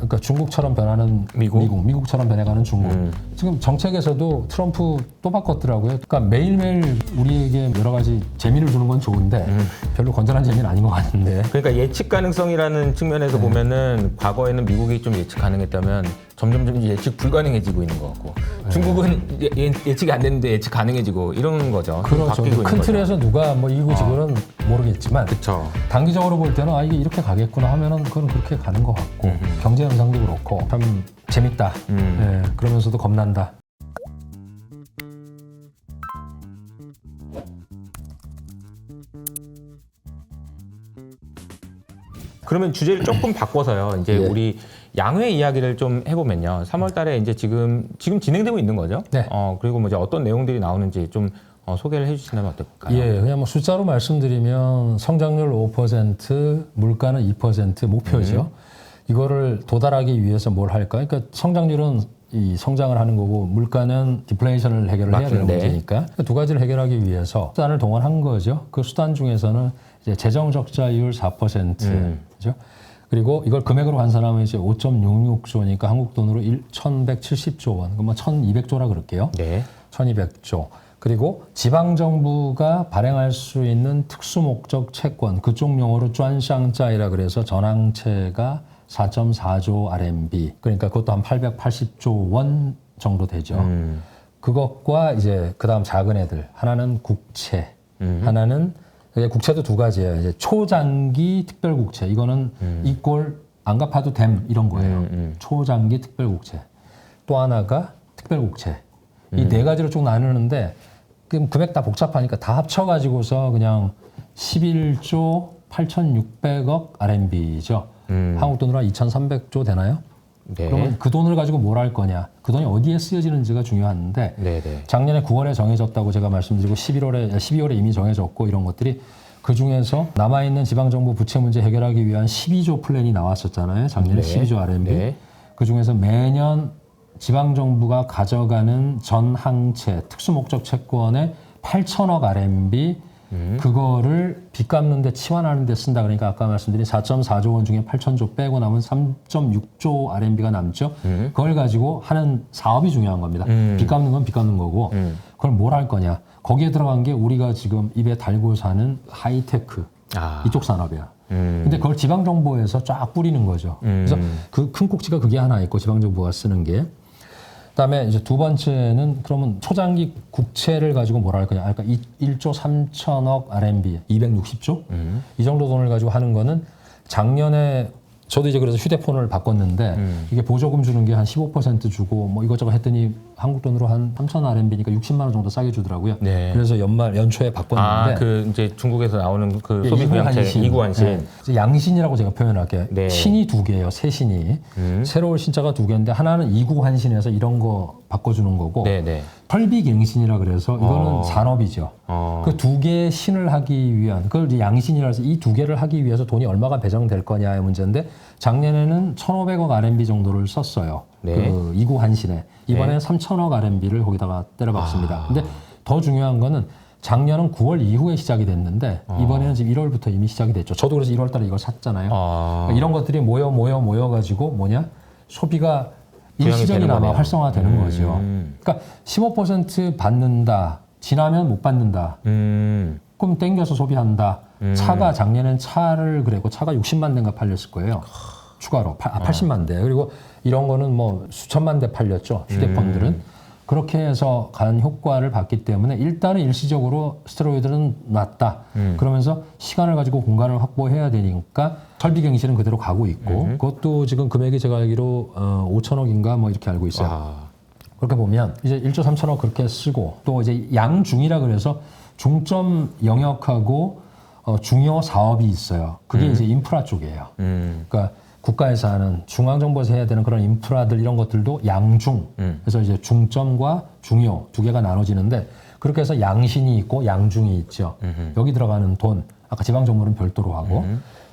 그러니까 중국처럼 변하는 미국처럼 변해가는 중국. 지금 정책에서도 트럼프 또 바꿨더라고요. 그러니까 매일매일 우리에게 여러 가지 재미를 주는 건 좋은데 별로 건전한 재미는 아닌 것 같은데. 그러니까 예측 가능성이라는 측면에서 보면은 과거에는 미국이 좀 예측 가능했다면 점점 예측 불가능해지고 있는 것 같고 중국은 예측이 안 됐는데 예측 가능해지고 이런 거죠. 그렇죠. 큰 틀에서 누가 뭐 이기고 지고는 모르겠지만 그렇죠. 단기적으로 볼 때는 이게 이렇게 가겠구나 하면은 그건 그렇게 가는 것 같고 경제 현상도 그렇고 참 재밌다. 예, 그러면서도 겁난다. 그러면 주제를 조금 바꿔서요. 이제 우리 양회 이야기를 좀 해보면요. 3월달에 이제 지금 진행되고 있는 거죠. 네. 그리고 뭐 이제 어떤 내용들이 나오는지 좀 소개를 해주신다면 어떨까요? 예, 그냥 뭐 숫자로 말씀드리면 성장률 5%, 물가는 2% 목표죠. 이거를 도달하기 위해서 뭘 할까? 그러니까 성장률은 이 성장을 하는 거고 물가는 디플레이션을 해결을 해야 되는 문제니까 두 가지를 해결하기 위해서 수단을 동원한 거죠. 그 수단 중에서는 이제 재정 적자율 4%죠. 그리고 이걸 금액으로 환산하면 이제 5.66조니까 한국 돈으로 1,170조 원, 그러면 1,200조라 그럴게요. 네. 1,200조. 그리고 지방정부가 발행할 수 있는 특수목적 채권, 그쪽 용어로 쭌샹짜이라 그래서 전항채가 4.4조 RMB, 그러니까 그것도 한 880조 원 정도 되죠. 그것과 이제 그다음 작은 애들, 하나는 국채, 하나는 국채도 두 가지예요. 이제 초장기 특별국채, 이거는 이꼴 안 갚아도 됨 이런 거예요. 초장기 특별국채. 또 하나가 특별국채. 이 네 가지로 쭉 나누는데 금액 다 복잡하니까 다 합쳐가지고서 그냥 11조 8,600억 RMB죠. 한국 돈으로 한 2,300조 되나요? 네. 그러면 그 돈을 가지고 뭘 할 거냐? 그 돈이 어디에 쓰여지는지가 중요한데 네네. 작년에 9월에 정해졌다고 제가 말씀드리고 12월에 이미 정해졌고 이런 것들이 그중에서 남아있는 지방정부 부채 문제 해결하기 위한 12조 플랜이 나왔었잖아요. 작년에 12조 RMB. 네. 그중에서 매년 지방정부가 가져가는 전항채, 특수목적 채권의 8천억 RMB 그거를 빚 갚는 데 치환하는 데 쓴다. 그러니까 아까 말씀드린 4.4조 원 중에 8천조 빼고 남은 3.6조 RMB가 남죠. 그걸 가지고 하는 사업이 중요한 겁니다. 빚 갚는 건 빚 갚는 거고 그걸 뭘 할 거냐. 거기에 들어간 게 우리가 지금 입에 달고 사는 하이테크 이쪽 산업이야. 근데 그걸 지방정부에서 쫙 뿌리는 거죠. 그래서 그 큰 꼭지가 그게 하나 있고 지방정부가 쓰는 게. 그다음에 이제 두 번째는 그러면 초장기 국채를 가지고 뭐라 할 거냐. 그러니까 1조 3천억 RMB, 260조? 이 정도 돈을 가지고 하는 거는 작년에 저도 이제 그래서 휴대폰을 바꿨는데 이게 보조금 주는 게 한 15% 주고 뭐 이것저것 했더니 한국 돈으로 한 3천 RMB니까 60만 원 정도 싸게 주더라고요. 네. 그래서 연초에 바꿨는데 그 이제 중국에서 나오는 그 소비 부양책 이구환신. 네. 양신이라고 제가 표현할게요. 네. 신이 두 개예요. 새 신이. 새로운 신자가 두 개인데 하나는 이구환신에서 이런 거 바꿔주는 거고 네네. 설비갱신이라 그래서 이거는 산업이죠. 그 두 개의 신을 하기 위한 그걸 이제 양신이라 해서 이 두 개를 하기 위해서 돈이 얼마가 배정될 거냐의 문제인데 작년에는 1,500억 RMB 정도를 썼어요. 네. 그 이구환신에. 이번에는 3,000억 RMB를 거기다가 때려박습니다. 근데 더 중요한 거는 작년은 9월 이후에 시작이 됐는데 이번에는 지금 1월부터 이미 시작이 됐죠. 저도 그래서 1월 달에 이걸 샀잖아요. 그러니까 이런 것들이 모여가지고 뭐냐? 소비가 일시적이나마 활성화되는 거죠. 그러니까 15% 받는다. 지나면 못 받는다. 그럼 땡겨서 소비한다. 차가 작년엔 차를 그랬고 차가 60만 대인가 팔렸을 거예요. 추가로 80만 대. 그리고 이런 거는 뭐 수천만 대 팔렸죠. 휴대폰들은. 그렇게 해서 간 효과를 봤기 때문에 일단은 일시적으로 스테로이드는 낫다. 그러면서 시간을 가지고 공간을 확보해야 되니까 설비갱신은 그대로 가고 있고 그것도 지금 금액이 제가 알기로 5천억인가 뭐 이렇게 알고 있어요. 그렇게 보면 이제 1조 3천억 그렇게 쓰고 또 이제 양중이라 그래서 중점 영역하고 중요 사업이 있어요. 그게 이제 인프라 쪽이에요. 그러니까 국가에서 하는 중앙정부에서 해야 되는 그런 인프라들 이런 것들도 양중. 그래서 이제 중점과 중요 두 개가 나눠지는데 그렇게 해서 양신이 있고 양중이 있죠. 여기 들어가는 돈 아까 지방정부는 별도로 하고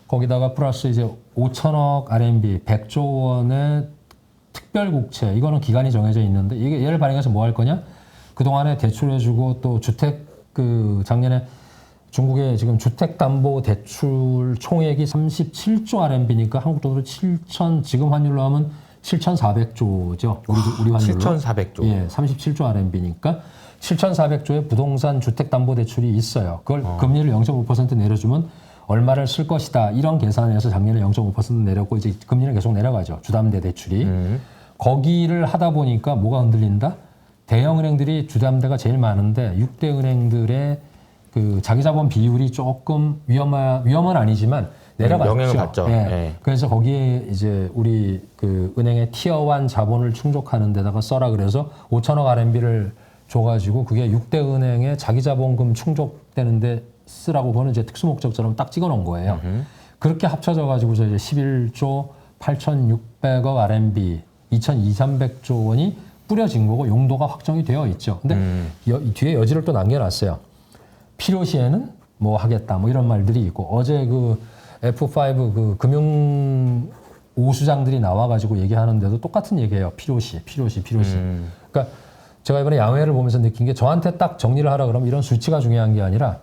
거기다가 플러스 이제 5천억 RMB 100조 원의 특별국채 이거는 기간이 정해져 있는데 이게 얘를 발행해서 뭐 할 거냐? 그동안에 대출해주고 또 주택 그 작년에 중국의 지금 주택담보대출 총액이 37조 RMB니까 한국 돈으로 지금 환율로 하면 7,400조죠. 우리 환율로. 7,400조. 예, 37조 RMB니까 7,400조의 부동산 주택담보대출이 있어요. 그걸 금리를 0.5% 내려주면 얼마를 쓸 것이다. 이런 계산에서 작년에 0.5% 내렸고 이제 금리는 계속 내려가죠. 주담대 대출이. 거기를 하다 보니까 뭐가 흔들린다? 대형은행들이 주담대가 제일 많은데 6대 은행들의 그 자기자본 비율이 조금 위험은 아니지만 내려갔죠. 영향을 받죠. 예. 네. 그래서 거기에 이제 우리 그 은행의 티어1 자본을 충족하는 데다가 써라 그래서 5천억 RMB를 줘가지고 그게 6대 은행의 자기자본금 충족되는데 쓰라고 보는 이제 특수목적처럼 딱 찍어놓은 거예요. 그렇게 합쳐져가지고 이제 11조 8,600억 RMB, 2,200~300조 원이 뿌려진 거고 용도가 확정이 되어 있죠. 근데 뒤에 여지를 또 남겨놨어요. 필요시에는 뭐 하겠다, 뭐 이런 말들이 있고 어제 그 F5 그 금융 오수장들이 나와가지고 얘기하는데도 똑같은 얘기예요. 필요시. 그러니까 제가 이번에 양회를 보면서 느낀 게 저한테 딱 정리를 하라 그러면 이런 수치가 중요한 게 아니라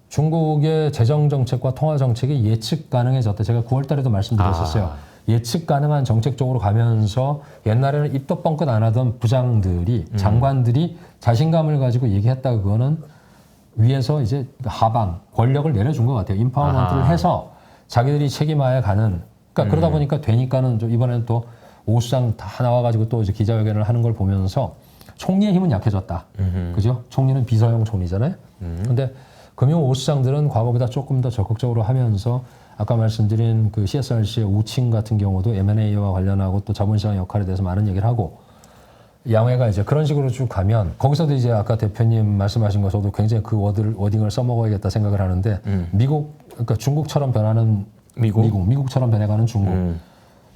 중국의 재정 정책과 통화 정책이 예측 가능해졌다. 제가 9월 달에도 말씀드렸었어요. 예측 가능한 정책 쪽으로 가면서 옛날에는 입도 뻥끗 안 하던 부장들이 장관들이 자신감을 가지고 얘기했다. 그거는 위에서 이제 하방 권력을 내려준 것 같아요. 인파워먼트를 해서 자기들이 책임화해 가는. 그러니까 그러다 보니까 되니까는 좀 이번에는 또 오수장 다 나와가지고 또 이제 기자회견을 하는 걸 보면서 총리의 힘은 약해졌다. 그죠? 총리는 비서용 총리잖아요. 근데 금융 오수장들은 과거보다 조금 더 적극적으로 하면서 아까 말씀드린 그 CSRC의 우칭 같은 경우도 M&A와 관련하고 또 자본시장 역할에 대해서 많은 얘기를 하고 양회가 이제 그런 식으로 쭉 가면 거기서도 이제 아까 대표님 말씀하신 거 저도 굉장히 그 워딩을 써먹어야겠다 생각을 하는데 그러니까 중국처럼 변하는 미국처럼 변해가는 중국.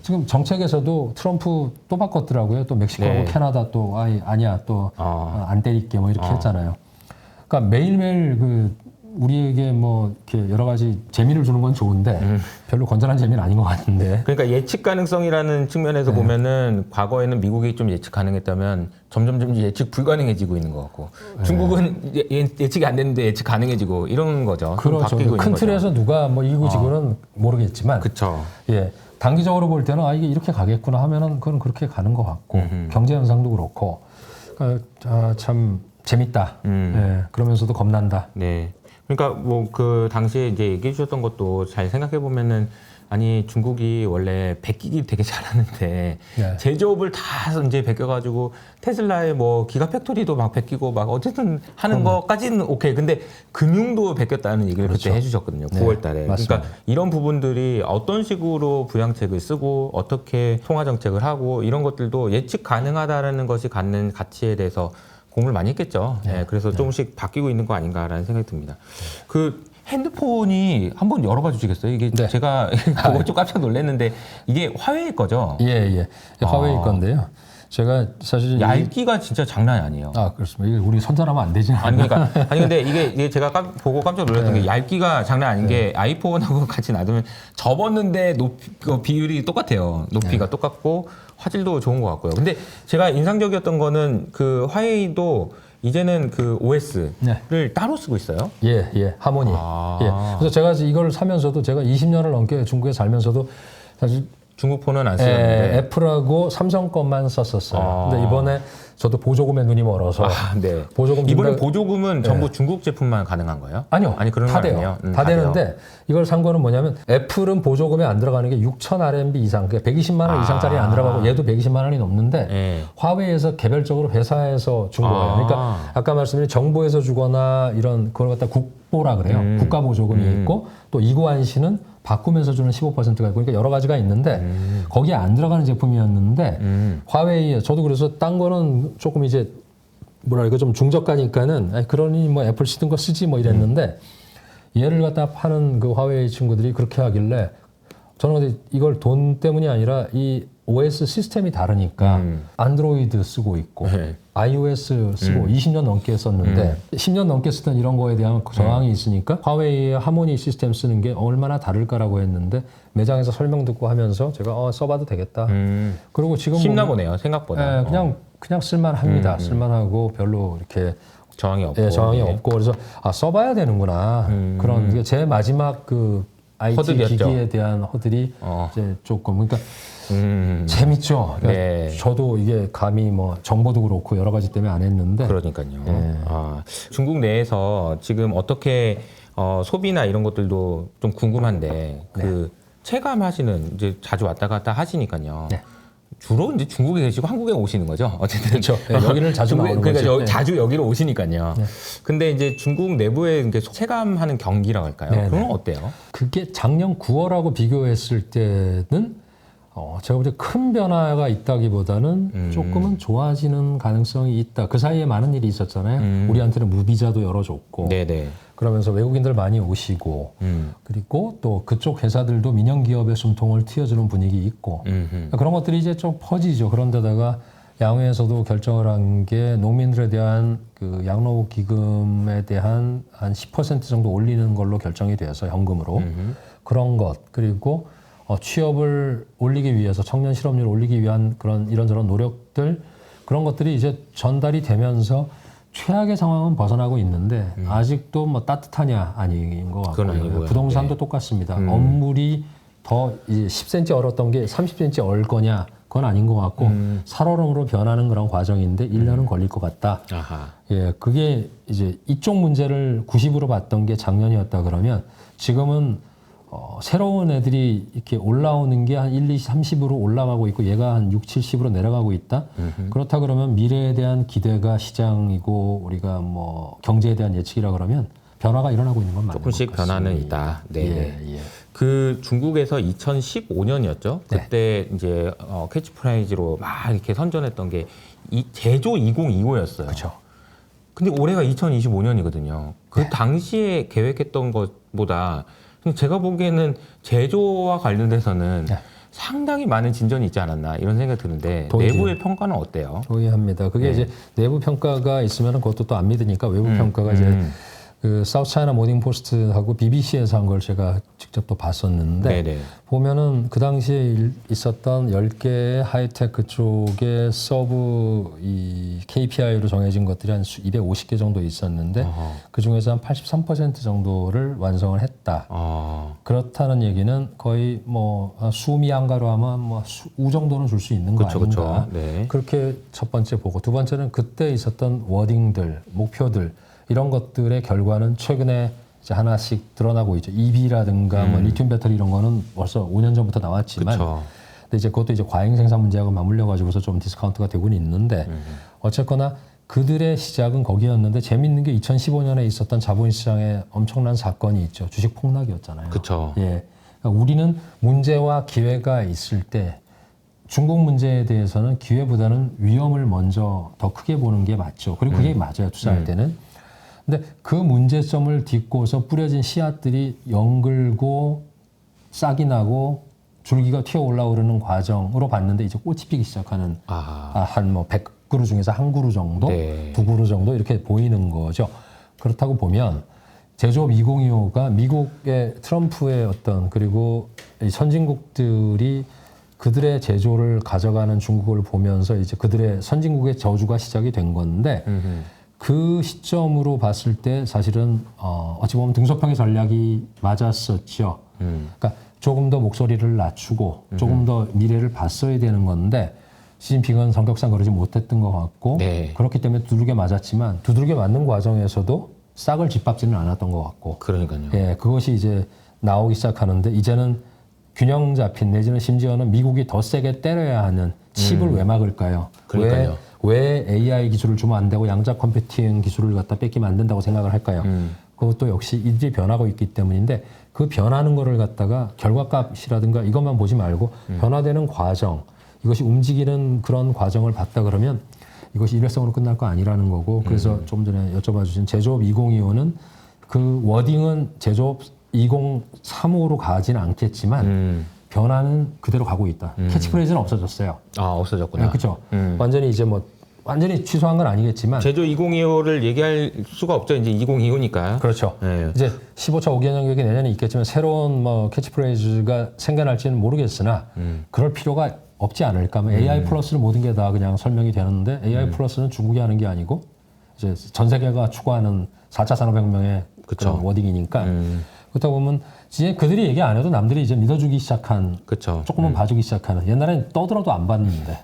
지금 정책에서도 트럼프 또 바꿨더라고요. 또 멕시코하고 캐나다 또 아니야 또 안 때릴게 뭐 이렇게 했잖아요. 그러니까 매일매일 그 우리에게 뭐 이렇게 여러 가지 재미를 주는 건 좋은데 별로 건전한 재미는 아닌 것 같은데. 그러니까 예측 가능성이라는 측면에서 보면은 과거에는 미국이 좀 예측 가능했다면 점점 예측 불가능해지고 있는 것 같고 중국은 예측이 안 됐는데 예측 가능해지고 이런 거죠. 그렇죠. 바뀌고 큰 있는 틀에서 거죠. 누가 뭐 이기고 지고는 모르겠지만. 그렇죠. 예. 단기적으로 볼 때는 이게 이렇게 가겠구나 하면은 그건 그렇게 가는 것 같고 경제 현상도 그렇고 그러니까 참 재밌다. 예. 그러면서도 겁난다. 네. 그러니까 뭐 그 당시에 이제 얘기해 주셨던 것도 잘 생각해 보면은 아니 중국이 원래 베끼기 되게 잘하는데 제조업을 다 이제 베껴가지고 테슬라의 뭐 기가팩토리도 막 베끼고 막 어쨌든 하는 것까지는 오케이. 근데 금융도 베꼈다는 얘기를 그때 해주셨거든요. 9월달에. 그러니까 이런 부분들이 어떤 식으로 부양책을 쓰고 어떻게 통화 정책을 하고 이런 것들도 예측 가능하다라는 것이 갖는 가치에 대해서 공부를 많이 했겠죠. 네, 그래서 조금씩 바뀌고 있는 거 아닌가라는 생각이 듭니다. 그 핸드폰이 한번 열어봐 주시겠어요? 이게 제가 그거 좀 깜짝 놀랐는데 이게 화웨이 거죠? 예. 화웨이 건데요. 제가 사실 얇기가 진짜 장난이 아니에요. 그렇습니다. 이게 우리 손절하면 안 되지. 아니 그러니까 근데 이게 제가 보고 깜짝 놀랐던 게 얇기가 장난 아닌 게 아이폰하고 같이 놔두면 접었는데 그 비율이 똑같아요. 높이가 똑같고 화질도 좋은 것 같고요. 근데 제가 인상적이었던 거는 그 화웨이도 이제는 그 OS를 따로 쓰고 있어요. 예. 하모니. 예. 그래서 제가 이걸 사면서도 제가 20년을 넘게 중국에 살면서도 사실 중국 폰은 안 쓰였는데 애플하고 삼성 것만 썼었어요. 근데 이번에 저도 보조금에 눈이 멀어서 보조금 이번에 보조금은 전부 중국 제품만 가능한 거예요? 아니요. 아니 그런 거 아니에요? 다 되는데 이걸 산 거는 뭐냐면 애플은 보조금에 안 들어가는 게 6,000 RMB 이상, 그러니까 120만 원 이상짜리 안 들어가고 얘도 120만 원이 넘는데 화웨이에서 개별적으로 회사에서 준 거예요. 그러니까 아까 말씀드린 정부에서 주거나 이런 그걸 갖다 국보라 그래요. 국가 보조금이 있고 또 이구안시는 바꾸면서 주는 15%가 있고 그러니까 여러 가지가 있는데 거기에 안 들어가는 제품이었는데 화웨이 저도 그래서 딴 거는 조금 이제 뭐랄까 좀 중저가니까는 그러니 뭐 애플 쓰던 거 쓰지 뭐 이랬는데 얘를 갖다 파는 그 화웨이 친구들이 그렇게 하길래 저는 근데 이걸 돈 때문이 아니라 이 OS 시스템이 다르니까 안드로이드 쓰고 있고 iOS 쓰고 20년 넘게 썼는데 10년 넘게 쓰던 이런 거에 대한 저항이 있으니까 화웨이의 하모니 시스템 쓰는 게 얼마나 다를까라고 했는데 매장에서 설명 듣고 하면서 제가 써봐도 되겠다. 그리고 지금 쉽나 보네요 생각보다. 그냥 쓸만합니다. 쓸만하고 별로 이렇게 저항이 없고. 예, 저항이 네. 없고 그래서 써봐야 되는구나. 그런 제 마지막 그 IT 허들이었죠. 기기에 대한 허들이 이제 조금 그러니까 재밌죠. 그러니까 네. 저도 이게 감히 뭐 정보도 그렇고 여러 가지 때문에 안 했는데. 그러니까요. 예. 중국 내에서 지금 어떻게 소비나 이런 것들도 좀 궁금한데 그 체감하시는 이제 자주 왔다 갔다 하시니까요. 네. 주로 이제 중국에 계시고 한국에 오시는 거죠. 어쨌든 그렇죠. 네, 여기를 자주 나오는 그러니까 거죠. 네. 자주 여기로 오시니까요. 네. 근데 이제 중국 내부에 이제 체감하는 경기라고 할까요? 네, 그건 네. 어때요? 그게 작년 9월하고 비교했을 때는 제가 볼 때 큰 변화가 있다기보다는 조금은 좋아지는 가능성이 있다. 그 사이에 많은 일이 있었잖아요. 우리한테는 무비자도 열어줬고 네네. 그러면서 외국인들 많이 오시고 그리고 또 그쪽 회사들도 민영 기업의 숨통을 트여주는 분위기 있고 그런 것들이 이제 좀 퍼지죠. 그런데다가 양회에서도 결정을 한 게 농민들에 대한 그 양로 기금에 대한 한 10% 정도 올리는 걸로 결정이 돼서 현금으로 그런 것 그리고 취업을 올리기 위해서 청년 실업률을 올리기 위한 그런 이런저런 노력들 그런 것들이 이제 전달이 되면서 최악의 상황은 벗어나고 있는데 아직도 뭐 따뜻하냐 아닌 것 그건 같고요. 아니고요. 부동산도 네. 똑같습니다. 업물이 더 이제 10cm 얼었던 게 30cm 얼 거냐 그건 아닌 것 같고 살얼음으로 변하는 그런 과정인데 1년은 걸릴 것 같다. 아하. 예, 그게 이제 이쪽 문제를 90으로 봤던 게 작년이었다 그러면 지금은 새로운 애들이 이렇게 올라오는 게 한 1, 2, 30으로 올라가고 있고 얘가 한 6, 70으로 내려가고 있다. 그렇다 그러면 미래에 대한 기대가 시장이고 우리가 뭐 경제에 대한 예측이라 그러면 변화가 일어나고 있는 건 맞는 조금씩 것 같습니다. 변화는 있다. 네. 예, 예. 그 중국에서 2015년이었죠. 그때 이제 캐치프라이즈로 막 이렇게 선전했던 게 제조 2025였어요. 그렇죠. 근데 올해가 2025년이거든요. 그 당시에 계획했던 것보다 제가 보기에는 제조와 관련돼서는 상당히 많은 진전이 있지 않았나 이런 생각이 드는데 동의해요. 내부의 평가는 어때요? 동의합니다. 그게 네. 이제 내부 평가가 있으면 그것도 또 안 믿으니까 외부 평가가 이제 그 사우스 차이나 모닝 포스트하고 BBC에서 한 걸 제가 직접 또 봤었는데 네네. 보면은 그 당시에 있었던 10개의 하이테크 쪽의 서브 이 KPI로 정해진 것들이 한 250개 정도 있었는데 그 중에서 한 83% 정도를 완성을 했다. 그렇다는 얘기는 거의 뭐 수미양가로 하면 뭐 우 정도는 줄 수 있는 거 그쵸, 아닌가. 그쵸. 네. 그렇게 첫 번째 보고 두 번째는 그때 있었던 워딩들, 목표들 이런 것들의 결과는 최근에 이제 하나씩 드러나고 있죠. EV라든가 뭐 리튬 배터리 이런 거는 벌써 5년 전부터 나왔지만, 그쵸. 근데 이제 그것도 이제 과잉 생산 문제하고 맞물려 가지고서 좀 디스카운트가 되고는 있는데, 어쨌거나 그들의 시작은 거기였는데 재밌는 게 2015년에 있었던 자본시장에 엄청난 사건이 있죠. 주식 폭락이었잖아요. 그쵸. 예, 그러니까 우리는 문제와 기회가 있을 때 중국 문제에 대해서는 기회보다는 위험을 먼저 더 크게 보는 게 맞죠. 그리고 그게 맞아요. 투자할 때는. 근데 그 문제점을 딛고서 뿌려진 씨앗들이 연글고 싹이 나고 줄기가 튀어 올라오르는 과정으로 봤는데 이제 꽃이 피기 시작하는 한 뭐 100그루 중에서 한 그루 정도, 네. 두 그루 정도 이렇게 보이는 거죠. 그렇다고 보면 제조업 2025가 미국의 트럼프의 어떤 그리고 이 선진국들이 그들의 제조를 가져가는 중국을 보면서 이제 그들의 선진국의 저주가 시작이 된 건데 그 시점으로 봤을 때 사실은 어찌 보면 등소평의 전략이 맞았었죠. 그러니까 조금 더 목소리를 낮추고 조금 더 미래를 봤어야 되는 건데 시진핑은 성격상 그러지 못했던 것 같고 네. 그렇기 때문에 두들겨 맞았지만 두들겨 맞는 과정에서도 싹을 짓밟지는 않았던 것 같고 그러니까요. 예, 그것이 이제 나오기 시작하는데 이제는 균형 잡힌 내지는 심지어는 미국이 더 세게 때려야 하는 칩을 왜 막을까요? 그러니까요. 왜 AI 기술을 주면 안 되고 양자 컴퓨팅 기술을 갖다 뺏기면 안 된다고 생각을 할까요? 그것도 역시 이들이 변하고 있기 때문인데 그 변하는 거를 갖다가 결과값이라든가 이것만 보지 말고 변화되는 과정 이것이 움직이는 그런 과정을 봤다 그러면 이것이 일회성으로 끝날 거 아니라는 거고 그래서 조금 전에 여쭤봐 주신 제조업 2025는 그 워딩은 제조업 2035로 가지는 않겠지만 변화는 그대로 가고 있다. 캐치프레이즈는 없어졌어요. 없어졌구나. 네, 그렇죠. 완전히 이제 뭐 완전히 취소한 건 아니겠지만 제조 2025를 얘기할 수가 없죠. 이제 2025니까. 그렇죠. 네. 이제 15차 5개년 경력이 내년에 있겠지만 새로운 뭐 캐치프레이즈가 생겨날지는 모르겠으나 그럴 필요가 없지 않을까. AI 플러스는 모든 게 다 그냥 설명이 되는데 AI 플러스는 중국이 하는 게 아니고 이제 전 세계가 추구하는 4차 산업혁명의 그런 워딩이니까 그렇다 보면 이제 그들이 얘기 안 해도 남들이 이제 믿어주기 시작한 그쵸. 조금은 봐주기 시작하는 옛날엔 떠들어도 안 봤는데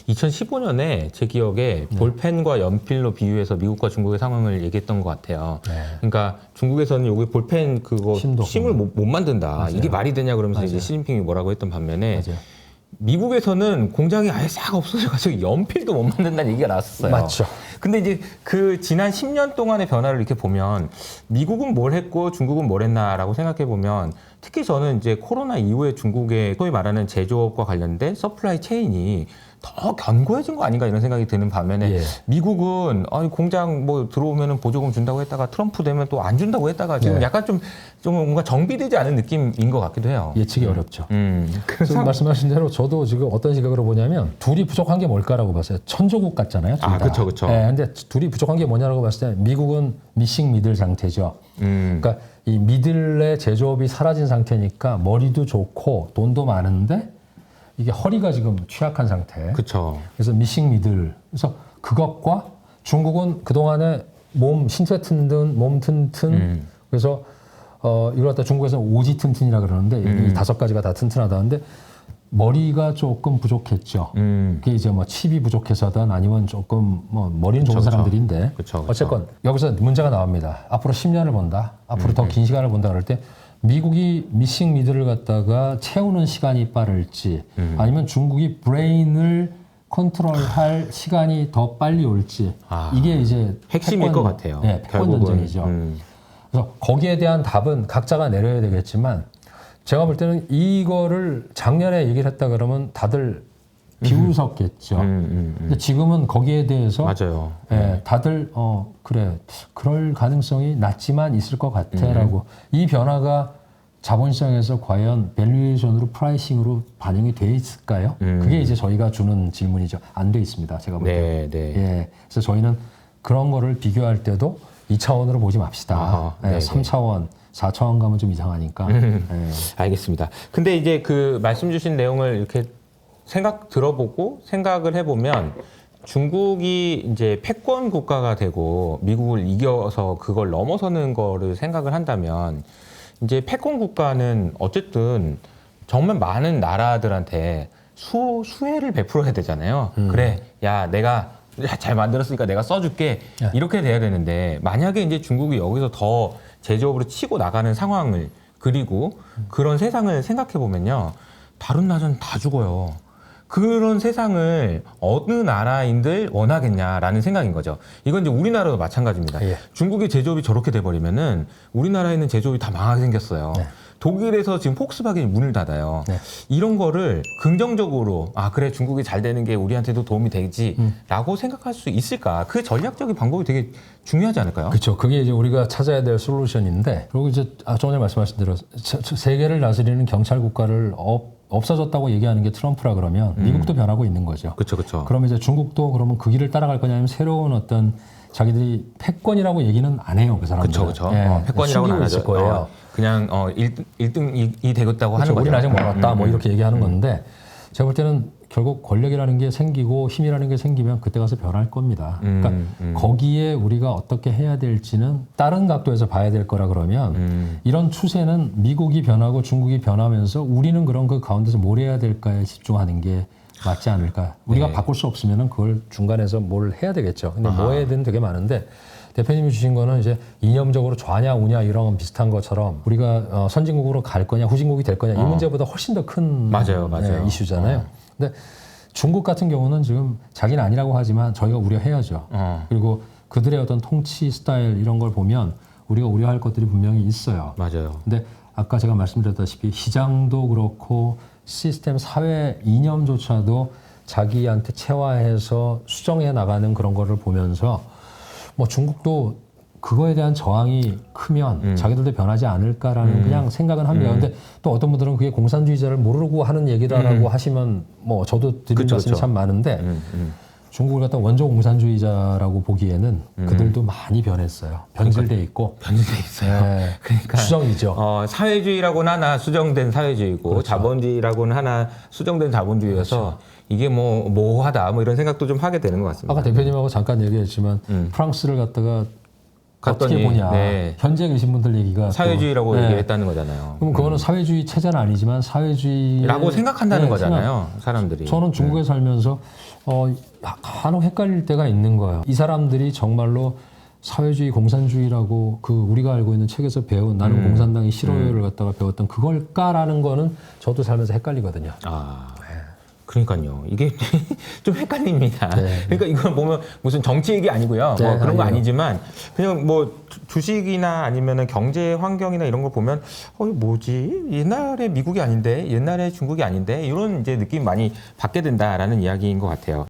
2015년에 제 기억에 볼펜과 연필로 비유해서 미국과 중국의 상황을 얘기했던 것 같아요. 그러니까 중국에서는 여기 볼펜 그거 심을 못 만든다. 맞아요. 이게 말이 되냐 그러면서 맞아요. 이제 시진핑이 뭐라고 했던 반면에 맞아요. 미국에서는 공장이 아예 싹 없어져가지고 연필도 못 만든다는 얘기가 나왔었어요. 맞죠. 근데 이제 그 지난 10년 동안의 변화를 이렇게 보면 미국은 뭘 했고 중국은 뭘 했나라고 생각해 보면 특히 저는 이제 코로나 이후에 중국의 소위 말하는 제조업과 관련된 서플라이 체인이 더 견고해진 거 아닌가 이런 생각이 드는 반면에 미국은 아니 공장 뭐 들어오면은 보조금 준다고 했다가 트럼프 되면 또 안 준다고 했다가 지금 약간 좀 뭔가 정비되지 않은 느낌인 것 같기도 해요. 예측이 어렵죠. 그래서 말씀하신 대로 저도 지금 어떤 시각으로 보냐면 둘이 부족한 게 뭘까라고 봤어요. 천조국 같잖아요. 둘 다. 그렇죠, 그렇죠. 네, 근데 둘이 부족한 게 뭐냐라고 봤을 때 미국은 미싱 미들 상태죠. 그러니까 이 미들의 제조업이 사라진 상태니까 머리도 좋고 돈도 많은데 이게 허리가 지금 취약한 상태. 그렇죠. 그래서 미싱 미들. 그래서 그것과 중국은 그 동안에 몸 신체 튼튼, 몸 튼튼. 그래서 이걸 갖다 중국에서는 오지 튼튼이라 그러는데 이 5가지가 다 튼튼하다는데 머리가 조금 부족했죠. 그게 이제 뭐 칩이 부족해서든 아니면 조금 뭐 머리는 좋은 사람들인데 어쨌건 여기서 문제가 나옵니다. 앞으로 10년을 본다. 앞으로 더 긴 시간을 본다 그럴 때 미국이 미싱 미들을 갖다가 채우는 시간이 빠를지 아니면 중국이 브레인을 컨트롤할 시간이 더 빨리 올지 이게 이제 핵심일 것 같아요. 네, 패권 전쟁이죠. 그래서 거기에 대한 답은 각자가 내려야 되겠지만 제가 볼 때는 이거를 작년에 얘기를 했다 그러면 다들 비웃었겠죠. 근데 지금은 거기에 대해서 맞아요. 다들 그래 그럴 가능성이 낮지만 있을 것 같아라고 이 변화가 자본시장에서 과연 밸류에이션으로 프라이싱으로 반영이 돼 있을까요? 그게 이제 저희가 주는 질문이죠. 안 돼 있습니다. 제가 볼 때. 예. 그래서 저희는 그런 거를 비교할 때도 2차원으로 보지 맙시다. 3차원, 4차원 가면 좀 이상하니까. 알겠습니다. 근데 이제 그 말씀 주신 내용을 이렇게 들어보고 생각을 해보면 중국이 이제 패권 국가가 되고 미국을 이겨서 그걸 넘어서는 거를 생각을 한다면 이제 패권 국가는 어쨌든 정말 많은 나라들한테 수혜를 베풀어야 되잖아요. 그래, 야, 내가 잘 만들었으니까 내가 써줄게. 이렇게 돼야 되는데 만약에 이제 중국이 여기서 더 제조업으로 치고 나가는 상황을 그리고 그런 세상을 생각해 보면요. 다른 나라는 다 죽어요. 그런 세상을 어느 나라인들 원하겠냐라는 생각인 거죠. 이건 이제 우리나라도 마찬가지입니다. 중국의 제조업이 저렇게 돼버리면은 우리나라에 있는 제조업이 다 망하게 생겼어요. 독일에서 지금 폭스바겐이 문을 닫아요. 이런 거를 긍정적으로 그래 중국이 잘 되는 게 우리한테도 도움이 되지라고 생각할 수 있을까? 그 전략적인 방법이 되게 중요하지 않을까요? 그렇죠. 그게 이제 우리가 찾아야 될 솔루션인데 그리고 이제 좀 전에 말씀하신 대로 세계를 다스리는 경찰 국가를 없어졌다고 얘기하는 게 트럼프라 그러면 미국도 변하고 있는 거죠. 그렇죠, 그렇죠. 그러면 이제 중국도 그러면 그 길을 따라갈 거냐 아니면 새로운 어떤 자기들이 패권이라고 얘기는 안 해요, 그 사람들. 그렇죠, 그렇죠. 패권이라고는 안 하죠. 거예요. 그냥 1등이 되겠다고 하는 거죠. 우리는 아직 멀었다, 뭐 이렇게 얘기하는 건데 제가 볼 때는 결국 권력이라는 게 생기고 힘이라는 게 생기면 그때 가서 변할 겁니다. 그러니까 거기에 우리가 어떻게 해야 될지는 다른 각도에서 봐야 될 거라 그러면 이런 추세는 미국이 변하고 중국이 변하면서 우리는 그런 그 가운데서 뭘 해야 될까에 집중하는 게 맞지 않을까. 우리가 바꿀 수 없으면 그걸 중간에서 뭘 해야 되겠죠. 근데 뭐 해야 되는 되게 많은데 대표님이 주신 거는 이제 이념적으로 좌냐 우냐 이런 비슷한 것처럼 우리가 선진국으로 갈 거냐 후진국이 될 거냐 이 문제보다 훨씬 더 큰 맞아요. 이슈잖아요. 근데 중국 같은 경우는 지금 자기는 아니라고 하지만 저희가 우려해야죠. 그리고 그들의 어떤 통치 스타일 이런 걸 보면 우리가 우려할 것들이 분명히 있어요. 맞아요. 근데 아까 제가 말씀드렸다시피 시장도 그렇고 시스템 사회 이념조차도 자기한테 체화해서 수정해 나가는 그런 거를 보면서 뭐 중국도 그거에 대한 저항이 크면 자기들도 변하지 않을까라는 그냥 생각은 합니다. 근데 또 어떤 분들은 그게 공산주의자를 모르고 하는 얘기다라고 하시면 뭐 저도 드리는 말씀이 참 많은데 중국을 갖다 원조 공산주의자라고 보기에는 그들도 많이 변했어요. 변질돼 있고. 변질돼 있어요. 네, 그러니까 수정이죠. 사회주의라고는 하나 수정된 사회주의고 그렇죠. 자본주의라고는 하나 수정된 자본주의여서 이게 뭐 모호하다 뭐 이런 생각도 좀 하게 되는 것 같습니다. 아까 대표님하고 잠깐 얘기했지만 프랑스를 갖다가 갔더니, 어떻게 보냐. 네. 현지에 계신 분들 얘기가 사회주의라고 또, 얘기했다는 거잖아요. 그럼 그거는 사회주의 체제는 아니지만 사회주의라고 생각한다는 거잖아요. 사람들이. 저는 중국에 살면서 간혹 헷갈릴 때가 있는 거예요. 이 사람들이 정말로 사회주의, 공산주의라고 그 우리가 알고 있는 책에서 배운 나는 공산당이 싫어요를 갖다가 배웠던 그걸까라는 거는 저도 살면서 헷갈리거든요. 그러니까요. 이게 좀 헷갈립니다. 네. 그러니까 이걸 보면 무슨 정치 얘기 아니고요. 네, 뭐 그런 거 아니에요. 아니지만 그냥 뭐 주식이나 아니면은 경제 환경이나 이런 거 보면 이거 뭐지? 옛날에 미국이 아닌데, 옛날에 중국이 아닌데 이런 이제 느낌 많이 받게 된다라는 이야기인 것 같아요.